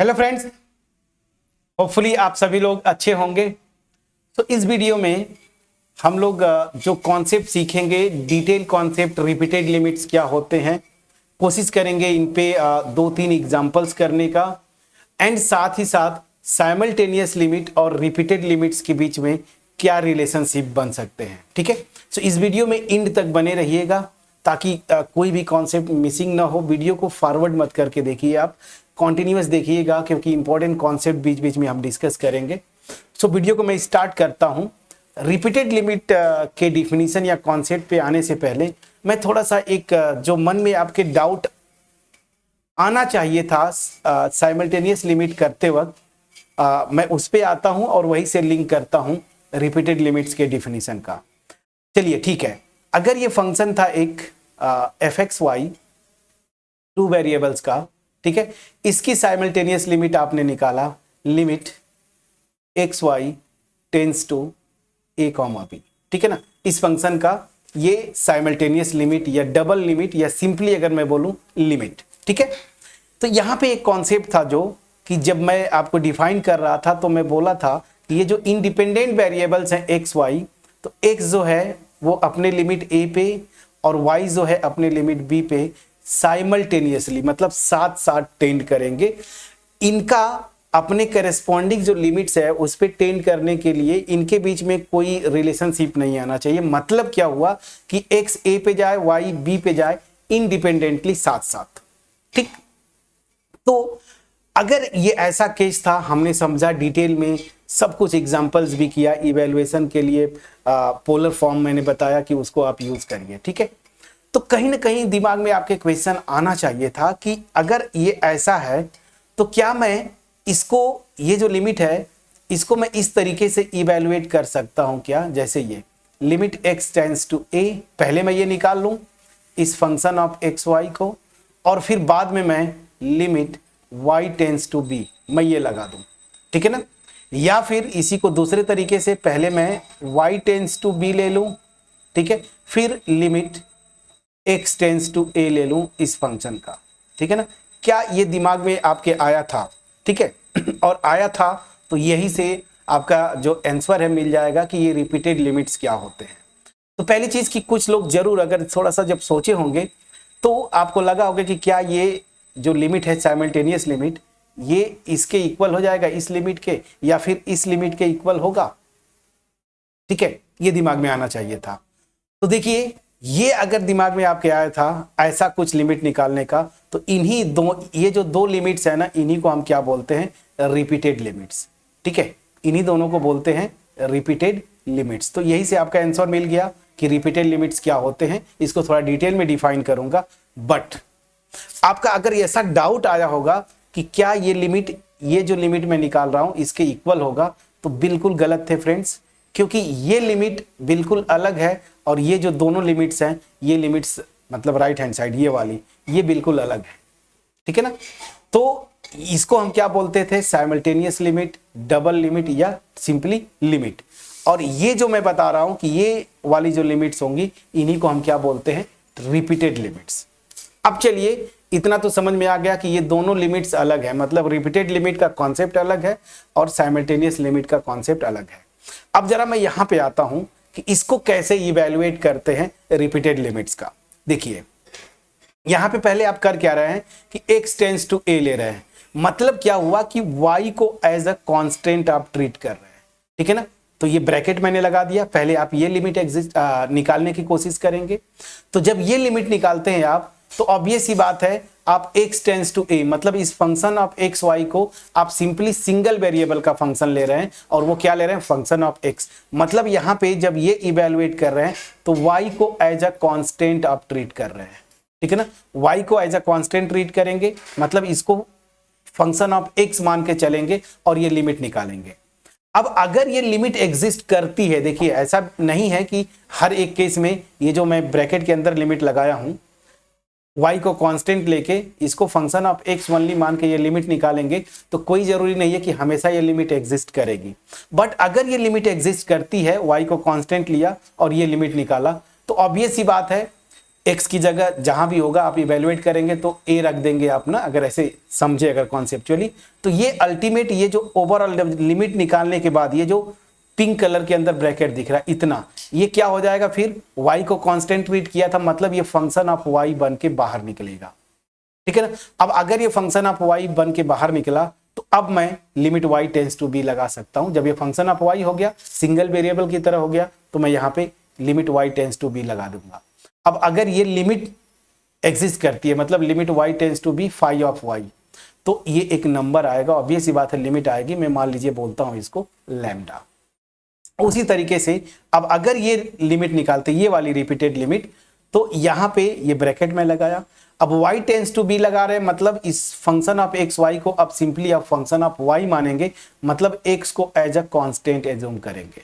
Hello friends, hopefully आप सभी लोग अच्छे होंगे। तो इस वीडियो में हम लोग जो कॉन्सेप्ट सीखेंगे, डिटेल कॉन्सेप्ट, रिपीटेड लिमिट्स क्या होते हैं, कोशिश करेंगे इन पे 2-3 एग्जांपल्स करने का। एंड साथ ही साथ साइमल्टेनियस लिमिट और रिपीटेड लिमिट्स के बीच में क्या रिलेशनशिप बन सकते हैं। ठीक है, तो इस वीडियो में एंड तक बने रहिएगा ताकि कोई भी कॉन्सेप्ट मिसिंग ना हो। वीडियो को फॉरवर्ड मत करके देखिए, आप कॉन्टिन्यूअस देखिएगा क्योंकि इंपॉर्टेंट कॉन्सेप्ट बीच बीच में हम डिस्कस करेंगे। सो वीडियो को मैं स्टार्ट करता हूं। रिपीटेड लिमिट के डिफिनीशन या कॉन्सेप्ट पे आने से पहले मैं थोड़ा सा एक जो मन में आपके डाउट आना चाहिए था साइमल्टेनियस लिमिट करते वक्त, मैं उस पे आता हूं और वही से लिंक करता हूं रिपीटेड लिमिट्स के डिफिनीशन का। चलिए ठीक है, अगर ये फंक्शन था एक fxy 2 वेरिएबल्स का, ठीक है, इसकी साइमल्टेनियस लिमिट आपने निकाला, limit xy tends to a, b, ठीक है ना। इस फंक्शन का ये साइमल्टेनियस लिमिट या डबल लिमिट या सिंपली अगर मैं बोलूं लिमिट, ठीक है। तो यहां पे एक कॉन्सेप्ट था जो कि जब मैं आपको डिफाइन कर रहा था तो मैं बोला था कि ये जो इंडिपेंडेंट वेरिएबल्स हैं एक्स वाई, तो x जो है वो अपने लिमिट a पे और y जो है अपने लिमिट b पे साइमल्टेनियसली मतलब साथ साथ टेंड करेंगे। इनका अपने करेस्पॉन्डिंग जो लिमिट्स है उस पे टेंड करने के लिए इनके बीच में कोई रिलेशनशिप नहीं आना चाहिए। मतलब क्या हुआ कि x a पे जाए, y b पे जाए, इंडिपेंडेंटली साथ साथ, ठीक। तो अगर ये ऐसा केस था, हमने समझा डिटेल में, सब कुछ एग्जांपल्स भी किया, इवैल्यूएशन के लिए पोलर फॉर्म मैंने बताया कि उसको आप यूज करिए, ठीक है। तो कहीं ना कहीं दिमाग में आपके क्वेश्चन आना चाहिए था कि अगर ये ऐसा है तो क्या मैं इसको, ये जो लिमिट है इसको मैं इस तरीके से इवैल्यूएट कर सकता हूं क्या, जैसे ये limit x tends to a, पहले मैं ये निकाल लूं इस फंक्शन ऑफ एक्स वाई को, और फिर बाद में मैं limit y tends to b मैं ये लगा दूं, ठीक है ना। या फिर इसी को दूसरे तरीके से पहले मैं y टेंड्स टू b ले लूं, ठीक है, फिर limit x tends to a ले लूं इस फंक्शन का, ठीक है ना। क्या ये दिमाग में आपके आया था? ठीक है और आया था तो यही से आपका जो आंसर है मिल जाएगा कि ये रिपीटेड लिमिट्स क्या होते हैं। तो पहली चीज कि कुछ लोग जरूर अगर थोड़ा सा जब सोचे होंगे तो आपको लगा होगा कि क्या ये जो लिमिट है साइमल्टेनियस लिमिट, ये इसके इक्वल हो जाएगा, इस लिमिट के, या फिर इस लिमिट के इक्वल होगा, ठीक है। ये दिमाग में आना चाहिए था। तो देखिए, ये अगर दिमाग में आपके आया था ऐसा कुछ लिमिट निकालने का, तो इन्हीं दो, ये जो दो लिमिट्स है ना, इन्हीं को हम क्या बोलते हैं, रिपीटेड लिमिट्स, ठीक है। इन्हीं दोनों को बोलते हैं रिपीटेड लिमिट्स। तो यही से आपका आंसर मिल गया कि रिपीटेड लिमिट्स क्या होते हैं। इसको थोड़ा डिटेल में डिफाइन करूंगा, बट आपका अगर ऐसा डाउट आया होगा कि क्या ये लिमिट, ये जो लिमिट मैं निकाल रहा हूं इसके इक्वल होगा, तो बिल्कुल गलत थे फ्रेंड्स, क्योंकि ये लिमिट बिल्कुल अलग है और ये जो दोनों लिमिट्स हैं, ये लिमिट्स मतलब राइट हैंड साइड ये वाली, ये बिल्कुल अलग है, ठीक है ना। तो इसको हम क्या बोलते थे, साइमल्टेनियस लिमिट, डबल लिमिट या सिंपली लिमिट। और ये जो मैं बता रहा हूं कि ये वाली जो लिमिट्स होंगी, इन्हीं को हम क्या बोलते हैं, रिपीटेड लिमिट्स। अब चलिए, इतना तो समझ में आ गया कि ये दोनों लिमिट्स अलग है, मतलब रिपीटेड लिमिट का कॉन्सेप्ट अलग है और साइमल्टेनियस लिमिट का कॉन्सेप्ट अलग है। अब जरा मैं यहां पे आता हूं कि इसको कैसे इवैल्यूएट करते हैं रिपीटेड लिमिट्स का। देखिए, यहां पे पहले आप कर क्या रहे हैं कि x टेंड्स टू a ले रहे हैं, मतलब क्या हुआ कि y को एज अ कांस्टेंट आप ट्रीट कर रहे हैं, ठीक है ना। तो ये ब्रैकेट मैंने लगा दिया, पहले आप ये लिमिट निकालने की कोशिश करेंगे। तो जब ये लिमिट निकालते हैं आप, तो ऑब्वियस सी बात है, आप x टेंड्स टू a मतलब इस फंक्शन ऑफ एक्स वाई को आप सिंपली सिंगल वेरिएबल का फंक्शन ले रहे हैं, और वो क्या ले रहे हैं, फंक्शन ऑफ x। मतलब यहां पे जब ये इवैल्यूएट कर रहे हैं तो y को एज अ कांस्टेंट आप ट्रीट कर रहे हैं, ठीक है ना। y को एज अ कांस्टेंट ट्रीट करेंगे, मतलब इसको फंक्शन ऑफ x मान के चलेंगे और ये लिमिट निकालेंगे। अब अगर ये लिमिट एग्जिस्ट करती है, देखिए ऐसा नहीं है कि हर एक केस में ये जो मैं ब्रैकेट के अंदर लिमिट लगाया हूं, y को कांस्टेंट लेके इसको फंक्शन ऑफ x ओनली मान के ये लिमिट निकालेंगे, तो कोई जरूरी नहीं है कि हमेशा ये लिमिट एग्जिस्ट करेगी। बट अगर ये लिमिट एग्जिस्ट करती है, y को कांस्टेंट लिया और ये लिमिट निकाला, तो ऑब्वियस सी बात है x की जगह जहां भी होगा आप इवेलुएट करेंगे तो a रख देंगे आप ना, अगर ऐसे समझे अगर कॉन्सेप्चुअली। तो ये अल्टीमेट, ये जो ओवरऑल लिमिट निकालने के बाद ये जो पिंक कलर के अंदर ब्रैकेट दिख रहा है इतना, ये क्या हो जाएगा फिर, y को कांस्टेंट ट्रीट किया था, मतलब ये फंक्शन ऑफ y बन के बाहर निकलेगा, ठीक है ना। अब अगर ये फंक्शन ऑफ y बन के बाहर निकला तो अब मैं limit y tends to b लगा सकता हूं। जब ये फंक्शन ऑफ y हो गया, सिंगल वेरिएबल की तरह हो गया, तो मैं यहां पे limit y tends to b लगा दूंगा। अब अगर ये लिमिट एग्जिस्ट करती है, मतलब limit y tends to b phi of y, तो ये एक नंबर आएगा, ऑब्वियस सी बात है लिमिट आएगी, मैं मान लीजिए बोलता हूं इसको लैम्डा। उसी तरीके से अब अगर ये लिमिट निकालते, ये वाली रिपीटेड लिमिट, तो यहां पे ये ब्रैकेट में लगाया, अब y टेंड्स टू b लगा रहे हैं, मतलब इस फंक्शन ऑफ एक्स वाई को अब सिंपली आप फंक्शन ऑफ y मानेंगे, मतलब x को एज अ कांस्टेंट एज्यूम करेंगे।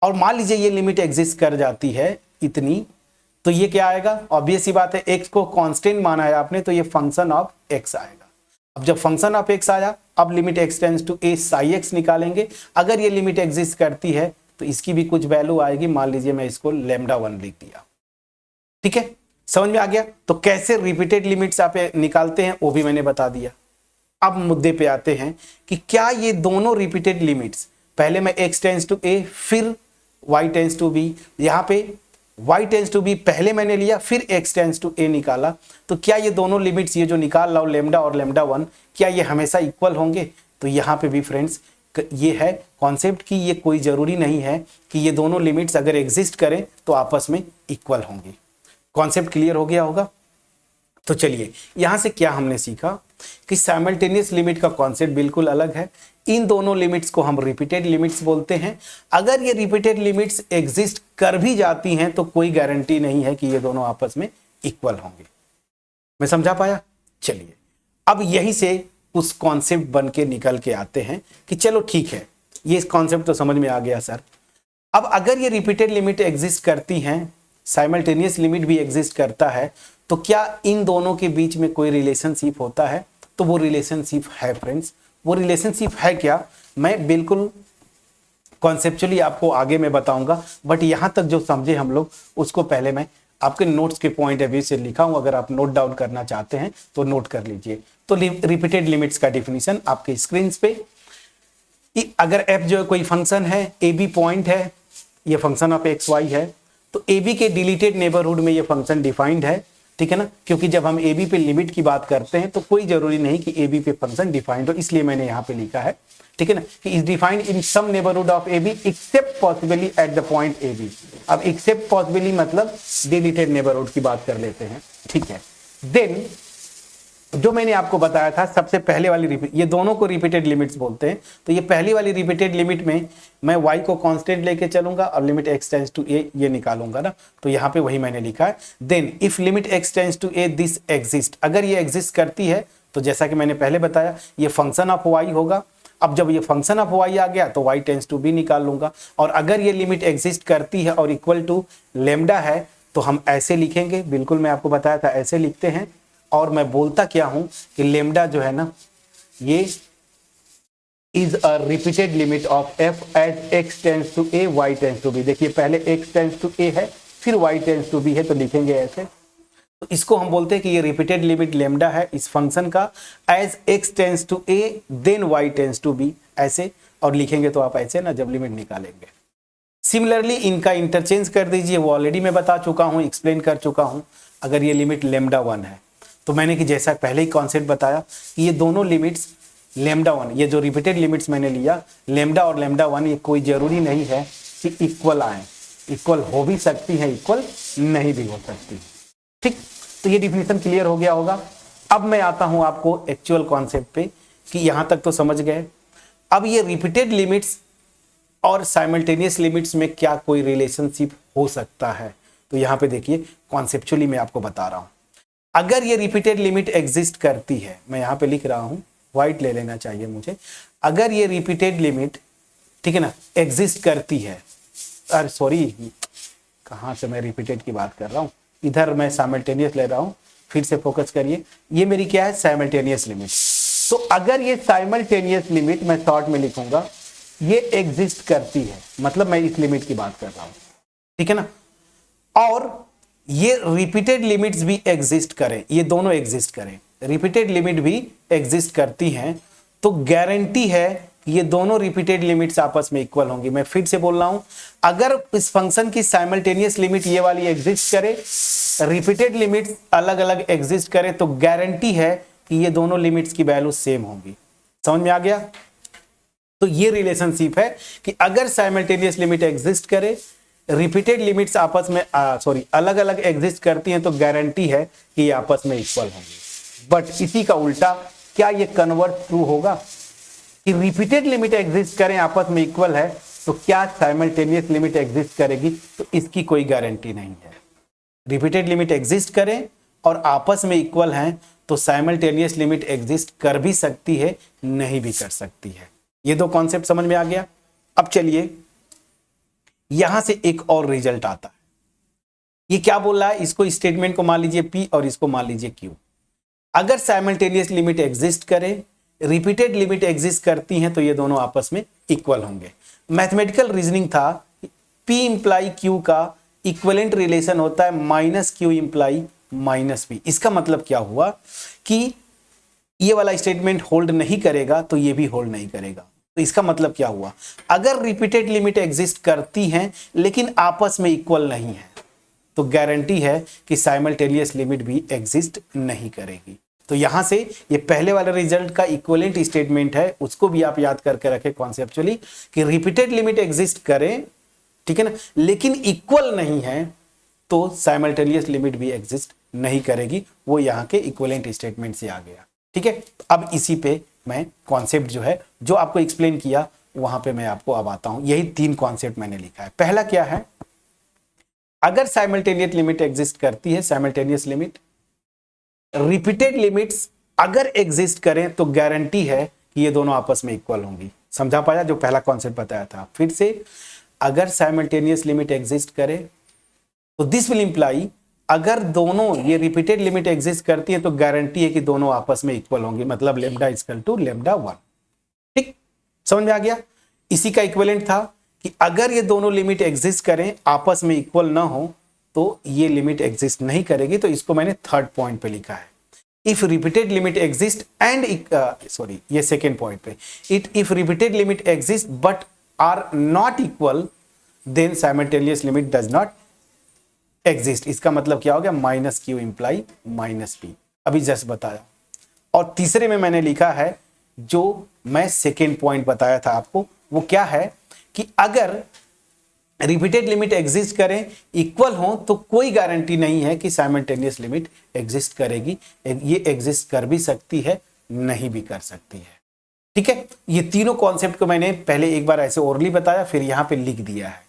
और मान लीजिए ये लिमिट एग्जिस्ट कर जाती है इतनी, तो ये क्या आएगा, ऑब्वियस सी बात है x को कांस्टेंट माना है आपने, तो ये फंक्शन ऑफ x आएगा। अब जब फंक्शन ऑफ x आया, अब limit x tends to a psi x निकालेंगे। अगर ये लिमिट एग्जिस्ट करती है तो इसकी भी कुछ वैल्यू आएगी, मान लीजिए मैं इसको लैम्डा 1 लिख दिया, ठीक है, समझ में आ गया। तो कैसे रिपीटेड लिमिट्स आप निकालते हैं वो भी मैंने बता दिया। अब मुद्दे पे आते हैं कि क्या ये दोनों रिपीटेड लिमिट्स, पहले मैं x टेंड्स टू a फिर y टेंड्स टू b, यहाँ पे y टेंड्स टू b पहले मैंने लिया फिर x टेंड्स टू a निकाला, तो क्या ये दोनों लिमिट्स, ये जो निकाल रहा हूं लैम्डा और लैम्डा 1, क्या ये हमेशा इक्वल होंगे? तो यहाँ पे भी फ्रेंड्स ये है कॉन्सेप्ट की ये कोई जरूरी नहीं है कि ये दोनों लिमिट्स अगर एग्जिस्ट करें तो आपस में इक्वल होंगे। कॉन्सेप्ट क्लियर हो गया होगा। तो चलिए यहां से क्या हमने सीखा कि साइमल्टेनियस लिमिट का कॉन्सेप्ट बिल्कुल अलग है। इन दोनों लिमिट्स को हम रिपीटेड लिमिट्स बोलते हैं। अगर ये रिपीटेड लिमिट्स एग्जिस्ट कर भी जाती हैं तो कोई गारंटी नहीं है कि ये दोनों आपस में इक्वल होंगे। मैं समझा पाया? चलिए अब यहीं से उस कॉन्सेप्ट बन के निकल के आते हैं कि चलो ठीक है, ये कॉन्सेप्ट तो समझ में आ गया सर। अब अगर ये रिपीटेड लिमिट एग्जिस्ट करती हैं, साइमल्टेनियस लिमिट भी एग्जिस्ट करता है, तो क्या इन दोनों के बीच में कोई रिलेशनशिप होता है? तो वो रिलेशनशिप है फ्रेंड्स। वो रिलेशनशिप है क्या, मैं बिल्कुल कॉन्सेप्चुअली आपको आगे मैं बताऊंगा, बट यहां तक जो समझे हम लोग उसको पहले मैं आपके नोट्स के पॉइंट ऑफ व्यू से लिखा हूं। अगर आप नोट डाउन करना चाहते हैं तो नोट कर लीजिए। तो रिपीटेड लिमिट्स का डिफिनीशन आपके स्क्रीन पे, अगर एफ जो है कोई फंक्शन है, ए बी पॉइंट है, ये फंक्शन ऑफ एक्स वाई है, तो ए बी के डिलीटेड नेबरहुड में ये फंक्शन डिफाइंड है, ठीक है ना। क्योंकि जब हम ए बी पे लिमिट की बात करते हैं तो कोई जरूरी नहीं कि ए बी पे फंक्शन डिफाइंड हो, इसलिए मैंने यहाँ पे लिखा है, ठीक है ना, कि is defined in some neighbourhood of a b except possibly at the point a b. अब एक्सेप्ट पॉसिबली मतलब डिलीटेड नेबरहुड की बात कर लेते हैं, ठीक है। देन जो मैंने आपको बताया था सबसे पहले वाली ये दोनों को रिपीटेड लिमिट्स बोलते हैं। तो ये पहली वाली रिपीटेड लिमिट में मैं y को कांस्टेंट लेके चलूंगा और limit x tends to a ये निकालूंगा ना, तो यहाँ पे वही मैंने लिखा है। Then if limit x tends to a this exist, अगर ये एग्जिस्ट करती है तो जैसा कि मैंने पहले बताया ये फंक्शन ऑफ y होगा। अब जब ये फंक्शन ऑफ y आ गया तो y टेंड्स टू b निकाल लूंगा। और अगर ये लिमिट एग्जिस्ट करती है और इक्वल टू लैम्डा है तो हम ऐसे लिखेंगे, बिल्कुल मैं आपको बताया था ऐसे लिखते हैं। और मैं बोलता क्या हूं कि लैम्डा जो है ना ये is a repeated limit of f as x tends to a y tends to b. देखिए पहले एक्स टेंड्स टू ए है फिर वाई टेंड्स टू बी है, तो लिखेंगे ऐसे। तो इसको हम बोलते हैं कि ये रिपीटेड लिमिट लैम्डा है इस फंक्शन का, as x tends to a then y tends to b, ऐसे। और लिखेंगे तो आप ऐसे ना जब लिमिट निकालेंगे। सिमिलरली इनका इंटरचेंज कर दीजिए, वो ऑलरेडी मैं बता चुका हूं, एक्सप्लेन कर चुका हूं। अगर ये लिमिट लैम्डा 1 है तो मैंने कि जैसा पहले ही कॉन्सेप्ट बताया कि ये दोनों लिमिट्स लैम्डा 1, ये जो रिपीटेड लिमिट्स मैंने लिया लैम्डा और लैम्डा 1, ये कोई जरूरी नहीं है कि इक्वल आए, इक्वल हो भी सकती है, इक्वल नहीं भी हो सकती, ठीक। तो ये डिफिनीशन क्लियर हो गया होगा। अब मैं आता हूं आपको एक्चुअल कॉन्सेप्ट पे कि यहां तक तो समझ गए। अब ये रिपीटेड लिमिट्स और साइमल्टेनियस लिमिट्स में क्या कोई रिलेशनशिप हो सकता है? तो यहां पे देखिए कॉन्सेप्चुअली मैं आपको बता रहा हूं। अगर ये रिपीटेड लिमिट एग्जिस्ट करती है, मैं यहां पे लिख रहा हूं, व्हाइट ले लेना चाहिए मुझे। अगर ये रिपीटेड लिमिट, ठीक है ना, एग्जिस्ट करती है, अरे सॉरी कहां से मैं रिपीटेड की बात कर रहा हूं, इधर मैं साइमल्टेनियस ले रहा हूं, फिर से फोकस करिए। ये मेरी क्या है, साइमल्टेनियस लिमिट। तो अगर ये साइमल्टेनियस लिमिट मैं शॉर्ट में लिखूंगा, ये एग्जिस्ट करती है, मतलब मैं इस लिमिट की बात कर रहा हूं, ठीक है ना। और ये रिपीटेड लिमिट्स भी एग्जिस्ट करें, ये दोनों एग्जिस्ट करें, रिपीटेड लिमिट भी एग्जिस्ट करती हैं, तो गारंटी है ये दोनों रिपीटेड लिमिट्स आपस में इक्वल होंगी। मैं फिर से बोल रहा हूं, अगर इस फंक्शन की साइमल्टेनियस लिमिट ये वाली एग्जिस्ट करे, रिपीटेड लिमिट्स अलग अलग एग्जिस्ट करे, तो गारंटी है कि ये दोनों लिमिट्स की वैल्यू सेम होगी। समझ में आ गया? तो ये रिलेशनशिप है कि अगर साइमल्टेनियस लिमिट एग्जिस्ट करे, रिपीटेड लिमिट्स आपस में अलग अलग एग्जिस्ट करती हैं, तो गारंटी है कि ये आपस में इक्वल होंगी। बट इसी का उल्टा, क्या ये कन्वर्ट ट्रू होगा कि रिपीटेड लिमिट एग्जिस्ट करें आपस में इक्वल है, तो क्या साइमल्टेनियस लिमिट एग्जिस्ट करेगी? तो इसकी कोई गारंटी नहीं है। रिपीटेड लिमिट एग्जिस्ट करें और आपस में इक्वल हैं, तो साइमल्टेनियस लिमिट एग्जिस्ट कर भी सकती है, नहीं भी कर सकती है। ये दो कॉन्सेप्ट समझ में आ गया। अब चलिए यहां से एक और रिजल्ट आता है। ये क्या बोल रहा है? इसको स्टेटमेंट को मान लीजिए P और इसको मान लीजिए Q। अगर साइमल्टेनियस लिमिट एग्जिस्ट करे, रिपीटेड लिमिट एग्जिस्ट करती हैं, तो ये दोनों आपस में इक्वल होंगे। मैथमेटिकल रीजनिंग था, P इंप्लाई Q का इक्विवेलेंट रिलेशन होता है minus Q imply minus P। इसका मतलब क्या हुआ कि ये वाला स्टेटमेंट होल्ड नहीं करेगा, तो ये भी होल्ड नहीं करेगा। तो इसका मतलब क्या हुआ? अगर रिपीटेड लिमिट एग्जिस्ट करती हैं लेकिन आपस में इक्वल नहीं है, तो गारंटी है कि साइमल्टेनियस लिमिट भी एग्जिस्ट नहीं करेगी। तो यहां से ये पहले वाले रिजल्ट का इक्विवेलेंट स्टेटमेंट है, उसको भी आप याद करके रखें कॉन्सेप्चुअली, कि रिपीटेड लिमिट एग्जिस्ट करें, ठीक है ना, लेकिन इक्वल नहीं है, तो साइमल्टेनियस लिमिट भी एग्जिस्ट नहीं करेगी। वो यहां के इक्विवेलेंट स्टेटमेंट से आ गया। ठीक है, अब इसी पे मैं कॉन्सेप्ट जो है, जो आपको एक्सप्लेन किया, वहां पे मैं आपको अब आता हूं। यही 3 कॉन्सेप्ट मैंने लिखा है। पहला क्या है? अगर साइमल्टेनियस लिमिट एग्जिस्ट करती है, साइमल्टेनियस लिमिट, रिपीटेड लिमिट्स अगर एग्जिस्ट करें, तो गारंटी है कि ये दोनों आपस में इक्वल होंगी। समझा पाया जो पहला कॉन्सेप्ट बताया था? फिर से, अगर साइमल्टेनियस लिमिट एग्जिस्ट करे, तो दिस विल इंप्लाई, अगर दोनों ये रिपीटेड लिमिट एग्जिस्ट करती है, तो गारंटी है कि दोनों आपस में इक्वल होंगी, मतलब लैम्डा इक्वल टू लैम्डा 1। ठीक, समझ में आ गया? इसी का इक्विवेलेंट था कि अगर ये दोनों लिमिट एग्जिस्ट करें, आपस में इक्वल ना हो, तो ये लिमिट एग्जिस्ट नहीं करेगी। तो इसको मैंने थर्ड पॉइंट पे लिखा है, if repeated limit exist and ये सेकेंड पॉइंट पे, if repeated limit exist but are not equal, then simultaneous limit does not exist. इसका मतलब क्या हो गया? Minus Q imply minus P, अभी जस्ट बताया। और तीसरे में मैंने लिखा है, जो मैं सेकेंड पॉइंट बताया था आपको, वो क्या है कि अगर रिपीटेड लिमिट एग्जिस्ट करें, इक्वल हो, तो कोई गारंटी नहीं है कि साइमल्टेनियस लिमिट एग्जिस्ट करेगी। ये एग्जिस्ट कर भी सकती है, नहीं भी कर सकती है। ठीक है, ये तीनों कॉन्सेप्ट को मैंने पहले एक बार ऐसे ओरली बताया, फिर यहां पे लिख दिया है।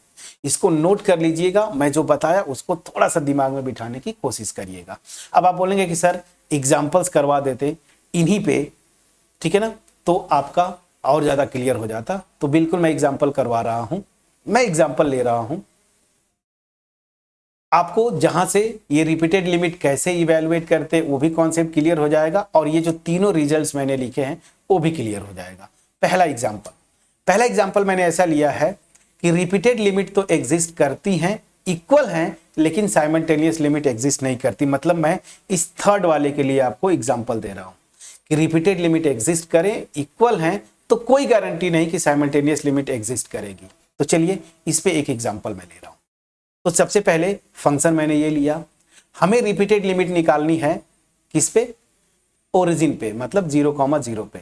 इसको नोट कर लीजिएगा, मैं जो बताया उसको थोड़ा सा दिमाग में बिठाने की कोशिश करिएगा। अब आप बोलेंगे कि सर एग्जाम्पल्स करवा देते इन्हीं पे, ठीक है ना, तो आपका और ज्यादा क्लियर हो जाता। तो बिल्कुल मैं एग्जाम्पल करवा रहा हूं, मैं एग्जाम्पल ले रहा हूं आपको, जहां से ये रिपीटेड लिमिट कैसे इवेलुएट करते वो भी कॉन्सेप्ट क्लियर हो जाएगा, और ये जो तीनों रिजल्ट्स मैंने लिखे हैं वो भी क्लियर हो जाएगा। पहला एग्जाम्पल मैंने ऐसा लिया है कि रिपीटेड लिमिट तो एग्जिस्ट करती हैं, इक्वल हैं, लेकिन साइमल्टेनियस लिमिट एग्जिस्ट नहीं करती। मतलब मैं इस थर्ड वाले के लिए आपको एग्जांपल दे रहा हूं कि रिपीटेड लिमिट एग्जिस्ट करें, इक्वल हैं, तो कोई गारंटी नहीं कि साइमल्टेनियस लिमिट एग्जिस्ट करेगी। तो चलिए इस पे एक एग्जांपल मैं ले रहा हूं। तो सबसे पहले फंक्शन मैंने ये लिया, हमें रिपीटेड लिमिट निकालनी है किस पे? ओरिजिन पे, मतलब 0,0 पे।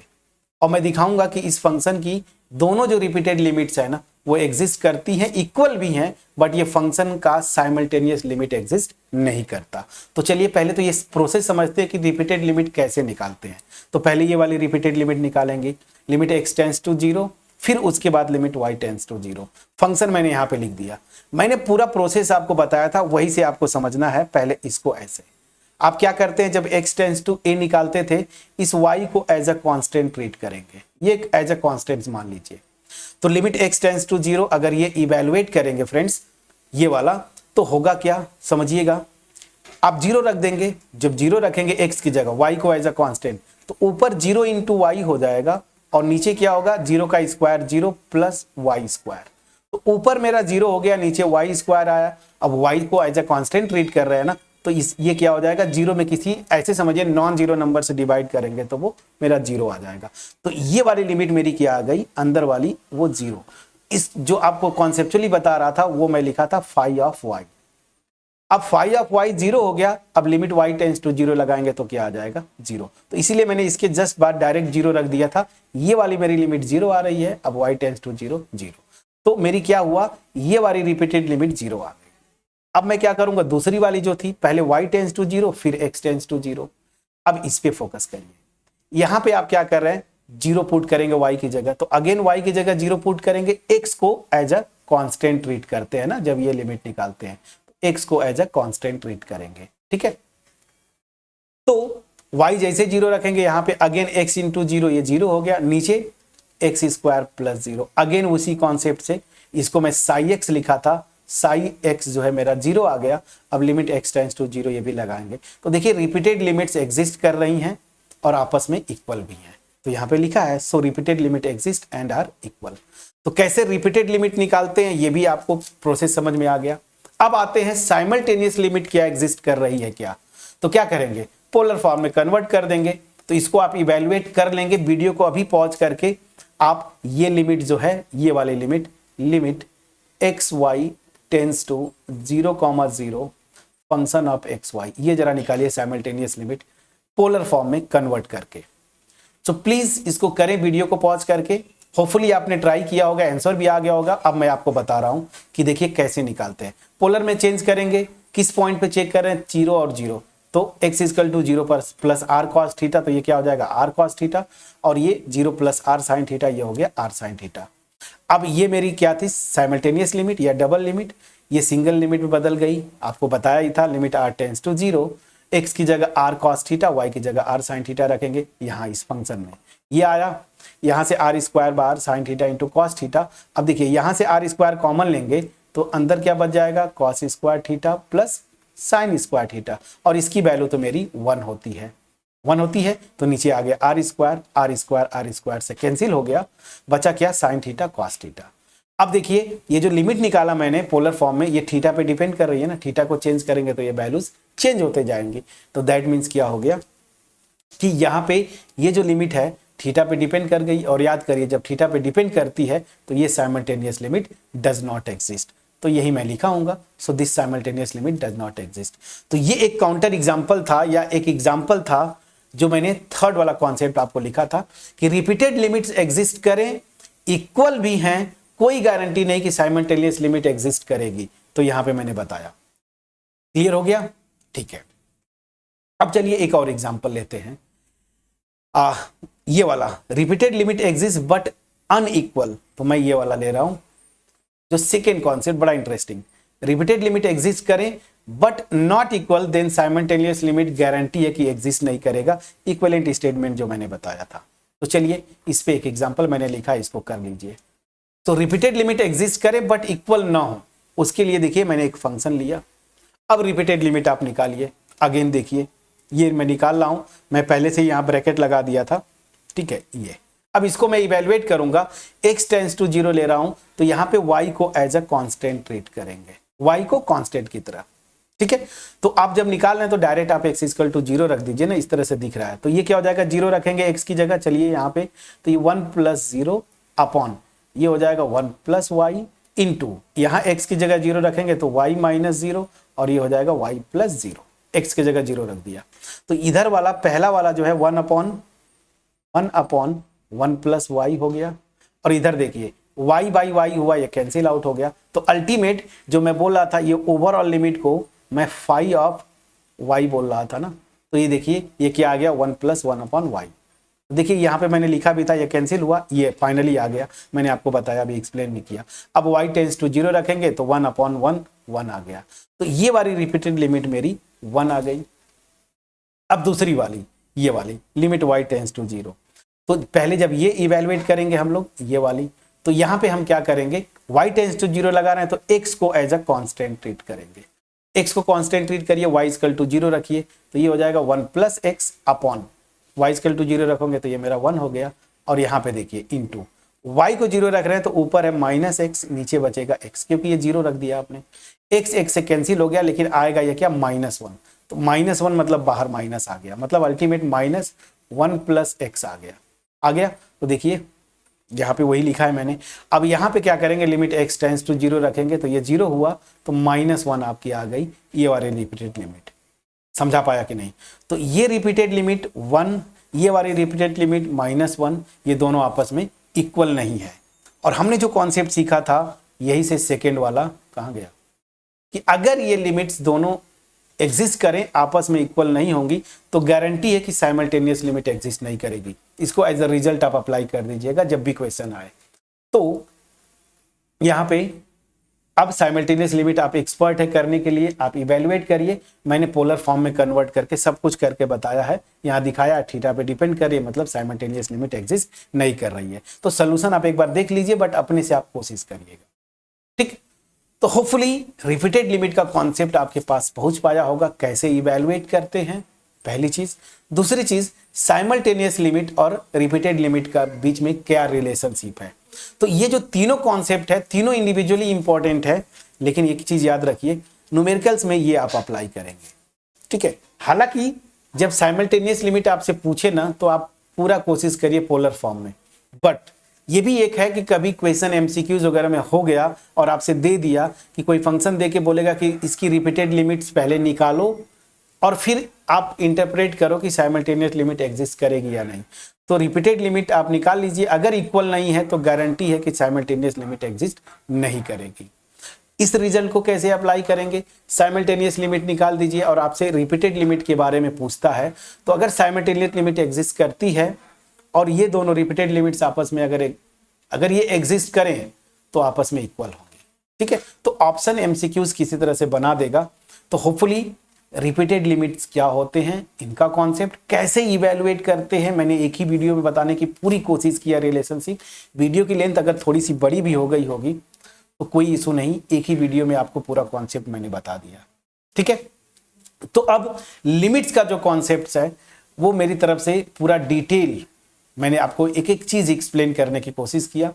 और मैं दिखाऊंगा कि इस फंक्शन की दोनों जो रिपीटेड लिमिट्स है ना, वो एग्जिस्ट करती हैं, इक्वल भी हैं, बट ये फंक्शन का साइमल्टेनियस लिमिट एग्जिस्ट नहीं करता। तो चलिए पहले तो ये प्रोसेस समझते हैं कि रिपीटेड लिमिट कैसे निकालते हैं। तो पहले ये वाली रिपीटेड लिमिट निकालेंगे, लिमिट x टेंड्स टू 0, फिर उसके बाद limit y tends to 0। Function मैंने यहाँ पे लिख दिया। मैंने पूरा प्रोसेस आपको बताया था, वही से आपको समझना है। पहले इसको ऐसे आप क्या करते हैं, जब x टेंड्स टू a निकालते थे, इस y को एज अ कांस्टेंट ट्रीट करेंगे, ये एज अ कांस्टेंट मान लीजिए। तो लिमिट x टेंड्स टू 0 अगर ये इवैल्यूएट करेंगे फ्रेंड्स, ये वाला, तो होगा क्या समझिएगा, आप 0 रख देंगे। जब 0 रखेंगे x की जगह, y को एज अ कांस्टेंट, तो ऊपर 0 इंटू वाई हो जाएगा, और नीचे क्या होगा, 0 का स्क्वायर 0 प्लस y स्क्वायर। तो ऊपर मेरा 0 हो गया, नीचे वाई स्क्वायर आया। अब वाई को एज ए कांस्टेंट ट्रीट कर रहे हैं ना, तो ये क्या हो जाएगा, 0 में किसी ऐसे समझिए नॉन जीरो नंबर से डिवाइड करेंगे तो वो मेरा 0 आ जाएगा। तो ये वाली लिमिट मेरी क्या आ गई, अंदर वाली वो 0। इस जो आपको कॉन्सेप्चुअली बता रहा था वो मैं लिखा था फाई ऑफ वाई। अब फाई ऑफ वाई 0 हो गया, अब लिमिट वाई टेंस टू 0 लगाएंगे तो क्या आ जाएगा, 0। तो इसीलिए मैंने इसके जस्ट बाद डायरेक्ट 0 रख दिया था। ये वाली मेरी लिमिट 0 आ रही है, अब वाई टेंस टू 0 0। तो मेरी क्या हुआ, ये वाली रिपीटेड लिमिट 0 आ गई। अब मैं क्या करूंगा, दूसरी वाली जो थी, पहले y टेंस टू 0 फिर x टेंस टू 0। अब इस पे फोकस करिए। यहां पे आप क्या कर रहे हैं, 0 पुट करेंगे y की जगह, तो अगेन y की जगह 0 पुट करेंगे। x को एज अ कांस्टेंट ट्रीट करते हैं ना, जब ये लिमिट निकालते हैं तो x को एज अ कांस्टेंट ट्रीट करेंगे, ठीक है। तो y जैसे 0 रखेंगे, यहां पे अगेन x इंटू 0, ये 0 हो गया, नीचे x स्क्वायर प्लस 0। अगेन उसी कॉन्सेप्ट से इसको मैं साई x लिखा था, साई x जो है मेरा 0 आ गया। अब लिमिट x टेंस टू 0 ये भी लगाएंगे। तो देखिए रिपीटेड लिमिट्स एग्जिस्ट कर रही हैं और आपस में इक्वल भी हैं। तो यहाँ पे लिखा है so repeated limit exist and are equal. तो कैसे रिपीटेड लिमिट निकालते हैं ये भी आपको प्रोसेस समझ में आ गया। अब आते हैं साइमल्टेनियस लिमिट क्या एग्जिस्ट कर रही है क्या। तो क्या करेंगे, पोलर फॉर्म में कन्वर्ट कर देंगे। तो इसको आप इवेल्युएट कर लेंगे, वीडियो को अभी पॉज करके आप ये लिमिट जो है, ये वाली limit x y tends to 0,0 function of x y, ये जरा निकालिए साइमल्टेनियस लिमिट पोलर फॉर्म में कन्वर्ट करके। तो प्लीज इसको करें वीडियो को पॉज करके। होपफुली आपने ट्राई किया होगा, आंसर भी आ गया होगा। अब मैं आपको बता रहा हूं कि देखिए कैसे निकालते हैं। पोलर में चेंज करेंगे, किस पॉइंट पे चेक कर रहे हैं, 0 और 0। तो x इक्वल टू 0 पर प्लस आर कॉस थीटा, तो ये क्या हो जाएगा आर कॉस थीटा, और ये 0 प्लस आर साइन थीटा, ये हो गया आर साइन थीटा। अब ये मेरी क्या थी, साइमल्टेनियस लिमिट या डबल लिमिट, ये सिंगल लिमिट में बदल गई। आपको बताया ही था limit r tends to 0, x की जगह r cos थीटा, y की जगह r sin थीटा रखेंगे यहाँ इस फंक्शन में। ये आया, यहाँ से r square bar sin theta into cos theta. अब देखिए यहाँ से r स्क्वायर कॉमन लेंगे तो अंदर क्या बच जाएगा, cos square theta plus sine square theta, और इसकी वैल्यू तो मेरी 1 होती है, 1 होती है। तो नीचे आ गया r स्क्वायर से कैंसिल हो गया, बचा क्या, साइन थीटा कॉस थीटा। अब देखिए ये जो लिमिट निकाला मैंने पोलर फॉर्म में, ये थीटा पे डिपेंड कर रही है ना, थीटा को चेंज करेंगे तो ये वैल्यूज चेंज होते जाएंगे। तो दैट मीन्स क्या हो गया कि यहाँ पे ये जो लिमिट है थीटा पे डिपेंड कर गई, और याद करिए जब थीटा पे डिपेंड करती है तो ये simultaneous limit does not exist. तो यही मैं लिखा हूंगा, so this simultaneous limit does not exist. तो ये एक काउंटर एग्जाम्पल था या एक एग्जाम्पल था जो मैंने थर्ड वाला कॉन्सेप्ट आपको लिखा था कि रिपीटेड लिमिट्स एग्जिस्ट करें, इक्वल भी हैं, कोई गारंटी नहीं कि साइमल्टेनियस लिमिट एग्जिस्ट करेगी। तो यहां पे मैंने बताया, क्लियर हो गया, ठीक है। अब चलिए एक और एग्जांपल लेते हैं। ये वाला repeated limit exist but unequal, तो मैं ये वाला ले रहा हूं जो सेकेंड कॉन्सेप्ट बड़ा इंटरेस्टिंग। रिपीटेड लिमिट एग्जिस्ट करें but not equal, then simultaneous limit guarantee है कि एग्जिस्ट नहीं करेगा। इक्विवेलेंट स्टेटमेंट जो मैंने बताया था। तो चलिए इस पे एक एग्जांपल मैंने लिखा, इसको कर लीजिए। तो रिपीटेड लिमिट एग्जिस्ट करे बट इक्वल ना हो, उसके लिए देखिए मैंने एक फंक्शन लिया। अब रिपीटेड लिमिट आप निकालिए। अगेन देखिए ये मैं निकाल रहा हूं, मैं पहले से यहां ब्रैकेट लगा दिया था, ठीक है। ये अब इसको मैं इवेलुएट करूंगा, x टेंस टू 0 ले रहा हूं, तो यहां पे y को एज अ कांस्टेंट ट्रीट करेंगे, y को कांस्टेंट की तरह, ठीक है। तो आप जब निकाल रहे हैं तो डायरेक्ट आप x इक्वल टू 0 रख दीजिए ना, इस तरह से दिख रहा है। तो ये क्या हो जाएगा, 0 रखेंगे x की जगह, चलिए यहाँ पे, तो ये 1 प्लस 0 अपॉन ये हो जाएगा 1 प्लस वाई इंटू, यहाँ x की जगह 0 रखेंगे तो y माइनस 0, और ये हो जाएगा y प्लस 0, x की जगह 0 रख दिया। तो इधर वाला पहला वाला जो है 1 अपॉन 1 प्लस वाई हो गया, और इधर देखिए y बाई वाई हुआ, ये कैंसिल आउट हो गया। तो अल्टीमेट जो मैं बोल रहा था, ये ओवरऑल लिमिट को मैं फाई ऑफ y बोल रहा था ना, तो ये देखिए ये क्या आ गया, 1 प्लस 1 अपॉन वाई। देखिए यहाँ पे मैंने लिखा भी था, ये कैंसिल हुआ, ये फाइनली आ गया, मैंने आपको बताया, अभी एक्सप्लेन भी किया। अब y टेंस टू 0 रखेंगे तो 1 अपॉन 1 आ गया। तो ये वाली रिपीटेड लिमिट मेरी 1 आ गई। अब दूसरी वाली, ये वाली लिमिट y टेंस टू 0, तो पहले जब ये इवेलुएट करेंगे हम लोग ये वाली, तो यहाँ पे हम क्या करेंगे, y टेंस टू 0 लगा रहे हैं तो x को एज अ कांस्टेंट ट्रीट करेंगे। x को कांस्टेंट ट्रीट करिए, y इक्वल टू 0 रखिए, तो ये हो जाएगा 1 plus x upon y equal to 0 रखोगे तो ये मेरा 1 हो गया, और यहाँ पे देखिए इनटू y को 0 रख रहे हैं तो ऊपर है -x, नीचे बचेगा x, क्योंकि ये 0 रख दिया आपने। x से कैंसिल हो गया, लेकिन आएगा ये क्या, -1। तो -1 मतलब बाहर माइनस आ गया, मतलब अल्टीमेट -1 + x आ गया। तो देखिए यहाँ पे वही लिखा है मैंने। अब यहाँ पे क्या करेंगे, लिमिट x टेंड्स टू 0 रखेंगे तो ये 0 हुआ, तो -1 आपकी आ गई, ये वाली रिपीटेड लिमिट। समझा पाया कि नहीं? तो ये रिपीटेड लिमिट 1, ये वाली रिपीटेड लिमिट -1, ये दोनों आपस में इक्वल नहीं है। और हमने जो कॉन्सेप्ट सीखा था यही से सेकेंड वाला कहाँ गया, कि अगर ये लिमिट्स दोनों एग्जिस्ट करें, आपस में इक्वल नहीं होंगी, तो गारंटी है कि साइमल्टेनियस लिमिट एग्जिस्ट नहीं करेगी। इसको एज अ रिजल्ट आप अप्लाई कर दीजिएगा जब भी क्वेश्चन आए। तो यहाँ पे अब साइमल्टेनियस लिमिट आप एक्सपर्ट है करने के लिए, आप इवेलुएट करिए। मैंने पोलर फॉर्म में कन्वर्ट करके सब कुछ करके बताया है, यहाँ दिखाया थीटा पे डिपेंड करिए, मतलब साइमल्टेनियस लिमिट एग्जिस्ट नहीं कर रही है। तो सोल्यूशन आप एक बार देख लीजिए, बट अपने से आप कोशिश करिएगा, ठीक। तो होपफुली रिपीटेड लिमिट का कॉन्सेप्ट आपके पास पहुंच पाया होगा, कैसे इवेलुएट करते हैं, पहली चीज। दूसरी चीज, साइमल्टेनियस लिमिट और रिपीटेड लिमिट का बीच में क्या रिलेशनशिप है। तो ये जो तीनों कॉन्सेप्ट है, तीनों इंडिविजुअली इंपॉर्टेंट है, लेकिन एक चीज याद रखिए, न्यूमेरिकल्स में ये आप अप्लाई करेंगे, ठीक है। हालांकि जब साइमल्टेनियस लिमिट आपसे पूछे ना, तो आप पूरा कोशिश करिए पोलर फॉर्म में, बट ये भी एक है कि कभी क्वेश्चन एमसीक्यूज वगैरह में हो गया और आपसे दे दिया कि कोई फंक्शन दे के बोलेगा कि इसकी रिपीटेड लिमिट्स पहले निकालो और फिर आप इंटरप्रेट करो कि साइमल्टेनियस लिमिट एग्जिस्ट करेगी या नहीं। तो रिपीटेड लिमिट आप निकाल लीजिए, अगर इक्वल नहीं है तो गारंटी है कि साइमल्टेनियस लिमिट एग्जिस्ट नहीं करेगी। इस रिजल्ट को कैसे अप्लाई करेंगे, साइमल्टेनियस लिमिट निकाल दीजिए और आपसे रिपीटेड लिमिट के बारे में पूछता है, तो अगर साइमल्टेनियस लिमिट एग्जिस्ट करती है और ये दोनों रिपीटेड लिमिट्स आपस में अगर ये एग्जिस्ट करें तो आपस में इक्वल होंगे, ठीक है। तो ऑप्शन एमसीक्यूज किसी तरह से बना देगा। तो होपफुली रिपीटेड लिमिट्स क्या होते हैं, इनका कॉन्सेप्ट कैसे इवेलुएट करते हैं, मैंने एक ही वीडियो में बताने की पूरी कोशिश किया रिलेशनशिप। वीडियो की लेंथ अगर थोड़ी सी बड़ी भी हो गई होगी तो कोई इशू नहीं, एक ही वीडियो में आपको पूरा कॉन्सेप्ट मैंने बता दिया, ठीक है। तो अब लिमिट्स का जो कॉन्सेप्ट है वो मेरी तरफ से पूरा डिटेल मैंने आपको एक एक चीज एक्सप्लेन करने की कोशिश किया।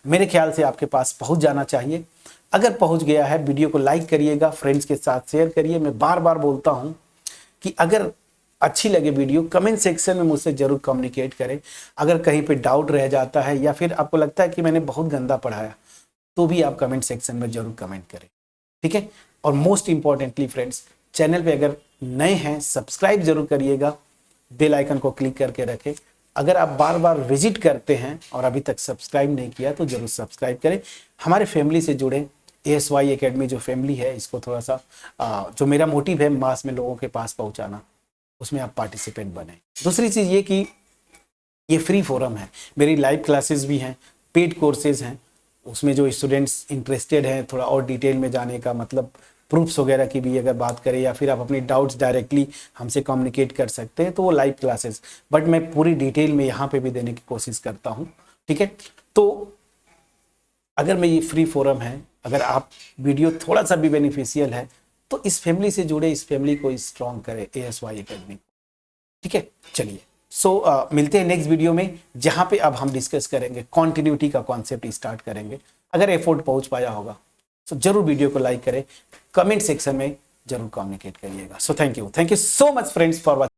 मेरे ख्याल से आपके पास पहुंच जाना चाहिए। अगर पहुंच गया है, वीडियो को लाइक करिएगा, फ्रेंड्स के साथ शेयर करिए। मैं बार बार बोलता हूं कि अगर अच्छी लगे वीडियो, कमेंट सेक्शन में मुझसे जरूर कम्युनिकेट करें। अगर कहीं पे डाउट रह जाता है या फिर आपको लगता है कि मैंने बहुत गंदा पढ़ाया, तो भी आप कमेंट सेक्शन में जरूर कमेंट करें, ठीक है। और मोस्ट इंपॉर्टेंटली फ्रेंड्स, चैनल पे अगर नए हैं सब्सक्राइब जरूर करिएगा, बेल आइकन को क्लिक करके रखें। अगर आप बार बार विजिट करते हैं और अभी तक सब्सक्राइब नहीं किया तो जरूर सब्सक्राइब करें। हमारे फैमिली से जुड़े, ASY एकेडमी जो फैमिली है, इसको थोड़ा सा जो मेरा मोटिव है मास में लोगों के पास पहुंचाना, उसमें आप पार्टिसिपेंट बने। दूसरी चीज़ ये कि ये फ्री फोरम है, मेरी लाइव क्लासेस भी हैं, पेड कोर्सेज हैं, उसमें जो स्टूडेंट्स इंटरेस्टेड हैं थोड़ा और डिटेल में जाने का, मतलब प्रूफ्स वगैरह की भी अगर बात करें या फिर आप अपनी डाउट्स डायरेक्टली हमसे कम्युनिकेट कर सकते हैं, तो वो लाइव क्लासेस, बट मैं पूरी डिटेल में यहाँ पे भी देने की कोशिश करता हूँ, ठीक है। तो अगर मैं ये फ्री फोरम है, अगर आप वीडियो थोड़ा सा भी बेनिफिशियल है तो इस फैमिली से जुड़े, इस फैमिली को स्ट्रॉन्ग करें, ASY एकेडमी, ठीक है। चलिए, मिलते हैं नेक्स्ट वीडियो में, जहां पे अब हम डिस्कस करेंगे कॉन्टिन्यूटी का कॉन्सेप्ट स्टार्ट करेंगे। अगर एफर्ट पहुंच पाया होगा तो जरूर वीडियो को लाइक करें, कमेंट सेक्शन में जरूर कम्युनिकेट करिएगा। So thank you so much friends for watching.